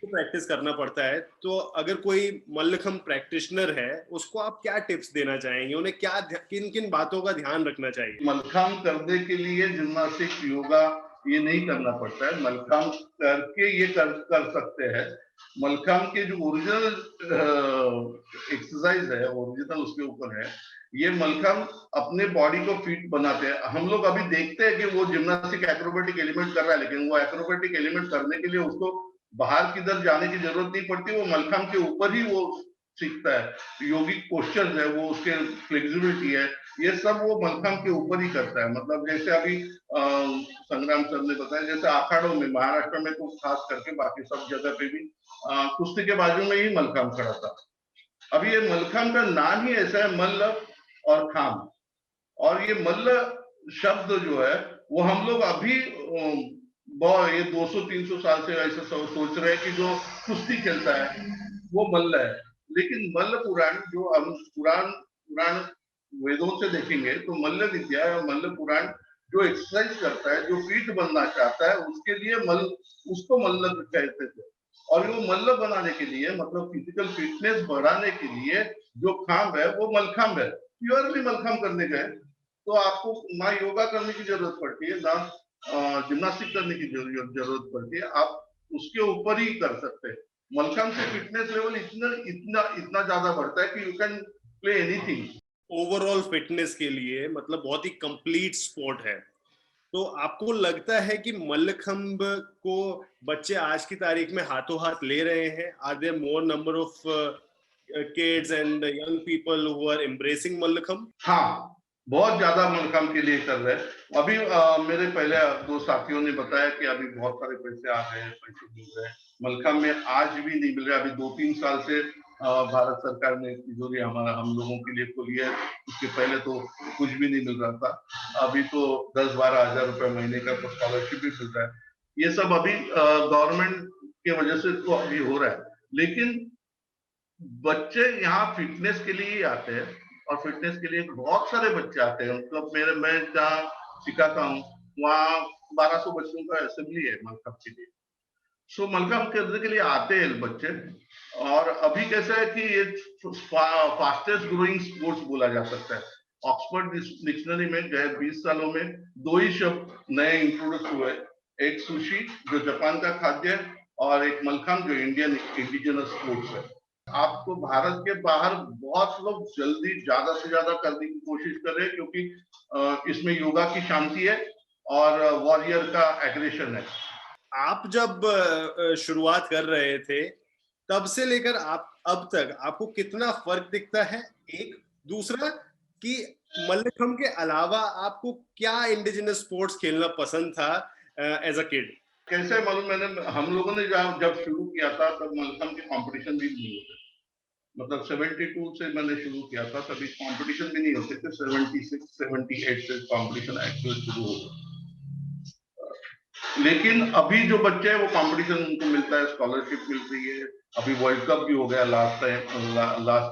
प्रैक्टिस करना पड़ता है, तो अगर कोई मल्लखम्ब प्रैक्टिशनर है उसको आप क्या टिप्स देना चाहेंगे, उन्हें क्या किन किन बातों का ध्यान रखना चाहिए? मल्लखम्ब करने के लिए जिम्नास्टिक्स, योगा ये नहीं करना पड़ता है, मल्लखम्ब करके ये कर सकते हैं। मल्लखम्ब के जो ओरिजिनल एक्सरसाइज है, ओरिजिनल उसके ऊपर है, ये मल्लखम्ब अपने बॉडी को फिट बनाते हैं। हम लोग अभी देखते हैं कि वो जिम्नास्टिक एक्रोबेटिक एलिमेंट कर रहा है, लेकिन वो एक्रोबेटिक एलिमेंट करने के लिए उसको बाहर किधर जाने की जरूरत नहीं पड़ती, वो मल्लखम्ब के ऊपर ही वो सीखता है। योगिक पोस्चर्स है, वो उसके फ्लेक्सिबिलिटी है, ये सब वो मल्लखम्ब के ऊपर ही करता है। मतलब जैसे अभी संग्राम सर ने बताया, जैसे अखाड़ों में महाराष्ट्र में तो खास करके, बाकी सब जगह पे भी कुश्ती के बाजू में ही मल्लखम्ब खड़ा था। अभी ये मल्लखम्ब का नाम ही ऐसा है, मल्ल और खाम, और ये मल्ल शब्द जो है वो हम लोग अभी ये 200-300 साल से ऐसा सोच रहे हैं कि जो कुश्ती खेलता है वो मल्ल है, लेकिन मल्ल पुराण जो हम पुराण वेदों से देखेंगे तो मल्ल विद्या या मल्ल पुराण जो एक्सरसाइज करता है, जो फिट बनना चाहता है, उसके लिए उसको मल्ल कहते थे। और वो मल्ल बनाने के लिए, मतलब फिजिकल फिटनेस बढ़ाने के लिए जो खाम्ब है वो मल्लखम्ब है। प्योरली मल्लखम्ब करने गए तो आपको ना योगा करने की जरूरत पड़ती है, ना जिम्नास्टिक करने की जरूरत पड़ती है, आप उसके ऊपर ही कर सकते हैं। मल्लखम्ब से फिटनेस लेवल इतना ज्यादा बढ़ता है कि you can play anything. Overall fitness के लिए मतलब बहुत ही कंप्लीट स्पोर्ट है। तो आपको लगता है कि मल्लखम्ब को बच्चे आज की तारीख में हाथों हाथ ले रहे हैं? Are there more number of kids and young people who are embracing mallakhamb? हाँ, बहुत ज्यादा मल्लखम्ब के लिए कर रहे हैं। अभी मेरे पहले 2 साथियों ने बताया कि अभी बहुत सारे पैसे आ गए हैं, पैसे मिल रहे हैं। मल्लखम्ब में आज भी नहीं मिल रहा। अभी 2-3 साल से भारत सरकार ने तिजोरी हम लोगों के लिए खोली है, उसके पहले तो कुछ भी नहीं मिल रहा था। अभी तो 10-12 हजार रुपए महीने का तो स्कॉलरशिप भी मिल रहा है। ये सब अभी गवर्नमेंट के वजह से तो अभी हो रहा है, लेकिन बच्चे यहाँ फिटनेस के लिए ही आते हैं, और फिटनेस के लिए बहुत सारे बच्चे आते हैं। मतलब मैं जहाँ सिखाता हूँ वहाँ 1200 बच्चों का असेंबली है मल्लखम्ब के लिए। सो मल्लखम्ब करने के लिए आते हैं बच्चे। और अभी कैसा है कि ये फास्टेस्ट ग्रोइंग स्पोर्ट्स बोला जा सकता है। ऑक्सफोर्ड डिक्शनरी में गए 20 सालों में 2 ही शब्द नए इंट्रोड्यूस हुए, एक सुशी जो जापान का खाद्य है, और एक मल्लखम्ब जो इंडियन इंडिजिनस स्पोर्ट्स है। आपको भारत के बाहर बहुत लोग जल्दी ज्यादा से ज्यादा करने की कोशिश कर रहे हैं, क्योंकि इसमें योगा की शांति है और वॉरियर का एग्रेशन है। आप जब शुरुआत कर रहे थे तब से लेकर आप अब तक आपको कितना फर्क दिखता है? एक दूसरा कि मल्लखम्ब के अलावा आपको क्या इंडिजिनस स्पोर्ट्स खेलना पसंद था एज अ किड? कैसे मालूम, हम लोगों ने जब शुरू किया था तब मल्लखम्ब के कंपटीशन भी नहीं होते। मतलब 72 से मैंने शुरू किया था, तभी कंपटीशन भी नहीं होते थे। 76-78 से कंपटीशन एक्चुअल शुरू हो गया। लेकिन अभी जो बच्चे हैं वो कंपटीशन उनको मिलता है, स्कॉलरशिप मिल रही है। अभी वर्ल्ड कप भी हो गया लास्ट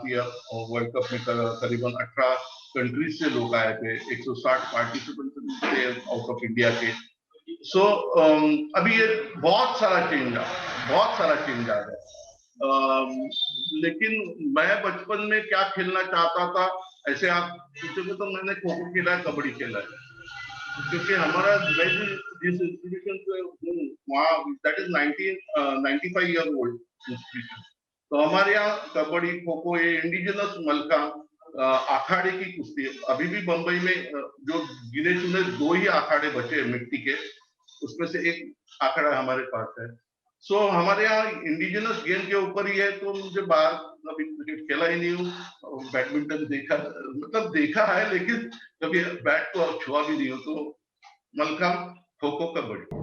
ईयर, और वर्ल्ड कप में करीबन 18 कंट्रीज से लोग आए थे, 160 पार्टिसिपेंट्स थे आउट ऑफ इंडिया के। सो अभी ये बहुत सारा चेंज आ रहा है। लेकिन मैं बचपन में क्या खेलना चाहता था, ऐसे आप पूछोगे तो मैंने खो खो खेला है, कबड्डी खेला है, क्योंकि हमारा जिस इंस्टीट्यूशन से हूँ वहाँ that is 95 year old institution, तो हमारे यहाँ कबड्डी, खो खो, ये इंडिजिनस मल्लखम्ब, अखाड़े की कुश्ती। अभी भी बंबई में जो गिने चुने 2 ही अखाड़े बचे मिट्टी के, उसमें से एक अखाड़ा हमारे पास है। सो हमारे यहाँ इंडिजिनस गेम के ऊपर ही है। तो मुझे बाहर कभी क्रिकेट खेला ही नहीं हूँ, बैडमिंटन देखा मतलब देखा है लेकिन कभी बैट को छुआ भी नहीं हूँ। तो मलखंभ, खो खो, कबड्डी।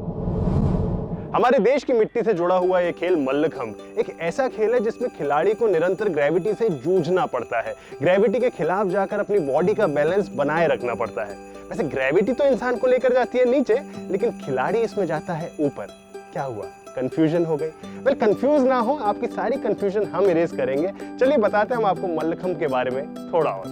हमारे देश की मिट्टी से जुड़ा हुआ ये खेल मल्लखंभ एक ऐसा खेल है जिसमें खिलाड़ी को निरंतर ग्रेविटी से जूझना पड़ता है। ग्रेविटी के खिलाफ जाकर अपनी बॉडी का बैलेंस बनाए रखना पड़ता है। वैसे ग्रेविटी तो इंसान को लेकर जाती है नीचे, लेकिन खिलाड़ी इसमें जाता है ऊपर। क्या हुआ? कंफ्यूजन हो गई? वेल, कंफ्यूज ना हो, आपकी सारी कंफ्यूजन हम इरेज करेंगे। चलिए बताते हैं हम आपको मल्लखंभ के बारे में थोड़ा और।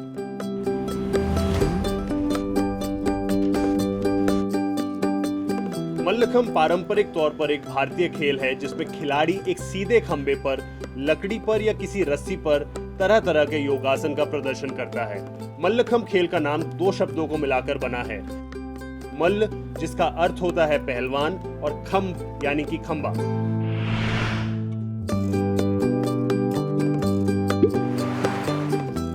मल्लखंभ पारंपरिक तौर पर एक भारतीय खेल है जिसमें खिलाड़ी एक सीधे खंबे पर, लकड़ी पर या किसी रस्सी पर तरह तरह के योगासन का प्रदर्शन करता है। मल्लखंभ खेल का नाम दो शब्दों को मिलाकर बना है। मल्ल जिसका अर्थ होता है पहलवान और खंभ यानी कि खंबा।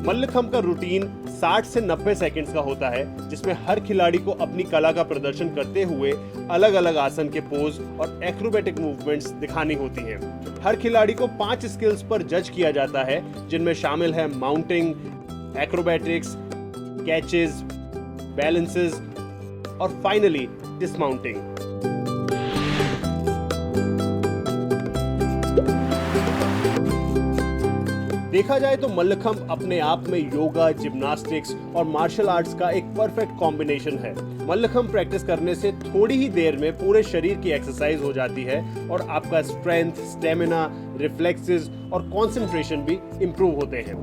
मल्लखंभ का रूटीन 60 से 90 सेकंड्स का होता है, जिसमें हर खिलाड़ी को अपनी कला का प्रदर्शन करते हुए अलग अलग आसन के पोज और एक्रोबैटिक मूवमेंट्स दिखानी होती हैं। हर खिलाड़ी को 5 स्किल्स पर जज किया जाता है, जिनमें शामिल है माउंटिंग, एक्रोबैटिक्स, कैचेस, बैलेंसेस और फाइनली डिसमाउंटिंग। देखा जाए तो मल्लखंभ अपने आप में योगा, जिम्नास्टिक्स और मार्शल आर्ट्स का एक परफेक्ट कॉम्बिनेशन है। मल्लखंभ प्रैक्टिस करने से थोड़ी ही देर में पूरे शरीर की एक्सरसाइज हो जाती है और आपका स्ट्रेंथ, स्टेमिना, रिफ्लेक्सेस और कंसंट्रेशन भी इंप्रूव होते हैं।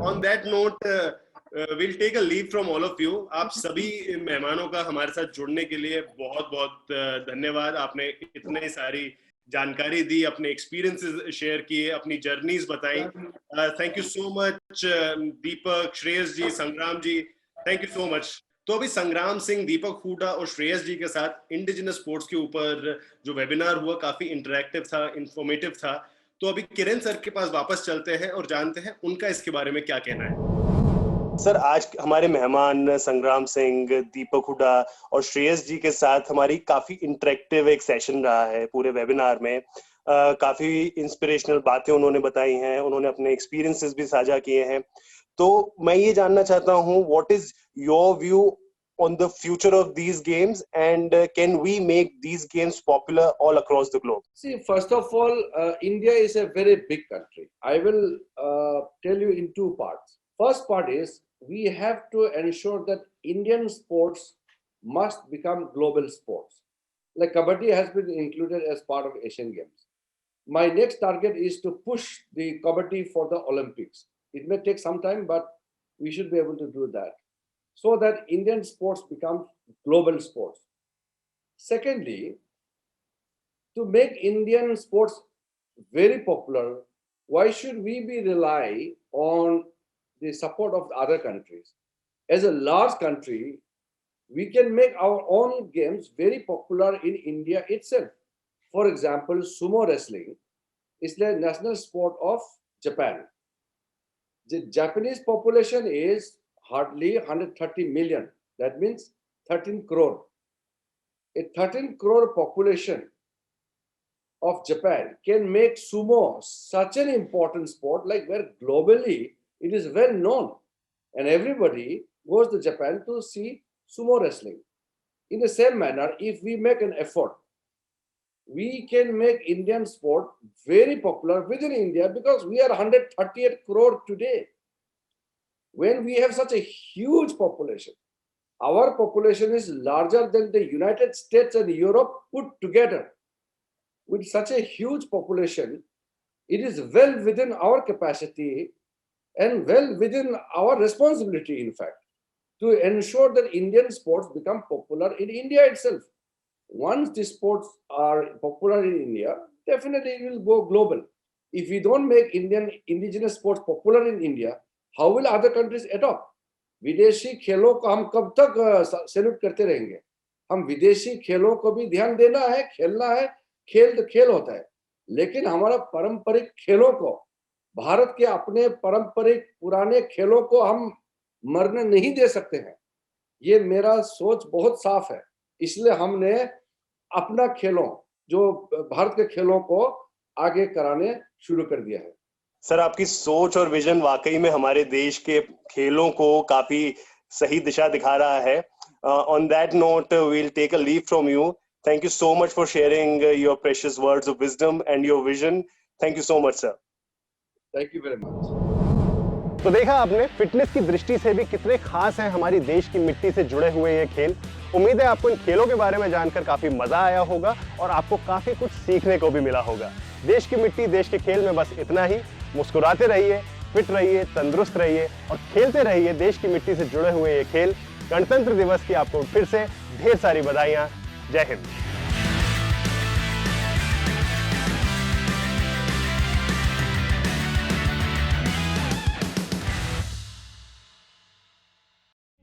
On that note, we'll take a leave from all of you. आप सभी मेहमानों का हमारे साथ जुड़ने के लिए बहुत बहुत धन्यवाद। आपने इतने सारी जानकारी दी, अपने एक्सपीरियंसेस शेयर किए, अपनी जर्नीज बताई। थैंक यू सो मच दीपक, श्रेयस जी, संग्राम जी, थैंक यू सो मच। तो अभी संग्राम सिंह, दीपक हुडा और श्रेयस जी के साथ इंडिजिनस स्पोर्ट्स के ऊपर जो वेबिनार हुआ काफी इंटरेक्टिव था, इंफॉर्मेटिव था। तो अभी किरण सर के पास वापस चलते हैं और जानते हैं उनका इसके बारे में क्या कहना है। सर, आज हमारे मेहमान संग्राम सिंह, दीपक हुडा और श्रेयस जी के साथ हमारी काफी इंटरेक्टिव एक सेशन रहा है पूरे वेबिनार में। काफी इंस्पिरेशनल बातें उन्होंने बताई हैं, उन्होंने अपने एक्सपीरियंसेस भी साझा किए हैं। तो मैं ये जानना चाहता हूँ, what is your view on the future of these games, and can we make these games popular all across the globe? See, first of all, India is a very big country. I will tell you in two parts. First part is we have to ensure that Indian sports must become global sports. Like Kabaddi has been included as part of Asian Games. My next target is to push the Kabaddi for the Olympics. It may take some time, but we should be able to do that, so that Indian sports become global sports. Secondly, to make Indian sports very popular, why should we be rely on the support of other countries? As a large country, we can make our own games very popular in India itself. For example, sumo wrestling is the national sport of Japan. The Japanese population is hardly 130 million. That means 13 crore. A 13 crore population of Japan can make sumo such an important sport, like where globally it is well known. And everybody goes to Japan to see sumo wrestling. In the same manner, if we make an effort, we can make Indian sport very popular within India, because we are 138 crore today. When we have such a huge population, our population is larger than the United States and Europe put together. With such a huge population, it is well within our capacity and well within our responsibility, in fact, to ensure that Indian sports become popular in India itself. Once the sports are popular in India, definitely it will go global. If we don't make Indian indigenous sports popular in India, how will other countries adopt? विदेशी खेलों को हम कब तक salute करते रहेंगे? हम विदेशी खेलों को भी ध्यान देना है, खेलना है, खेल तो खेल होता है, लेकिन हमारा पारंपरिक खेलों को, भारत के अपने पारंपरिक पुराने खेलों को हम मरने नहीं दे सकते हैं। ये मेरा सोच बहुत साफ है। इसलिए हमने अपना खेलों, जो भारत के खेलों को आगे कराने शुरू कर दिया है। सर, आपकी सोच और विजन वाकई में हमारे देश के खेलों को काफी सही दिशा दिखा रहा है। On that note, we'll take a leave from you. Thank you so much for sharing your precious words of wisdom and your vision. Thank you so much, sir. Thank you very much. तो देखा आपने, fitness की दृष्टि से भी कितने खास हैं हमारी देश की मिट्टी से जुड़े हुए ये खेल। उम्मीद है आपको इन खेलों के बारे में जानकर काफी मजा आया होगा और आपको काफी कुछ सीखने को भी मिला होगा। देश की मिट्टी, देश के खेल में बस इतना ही। मुस्कुराते रहिए, फिट रहिए, तंदुरुस्त रहिए और खेलते रहिए देश की मिट्टी से जुड़े हुए ये खेल। गणतंत्र दिवस की आपको फिर से ढेर सारी बधाइयां। जय हिंद।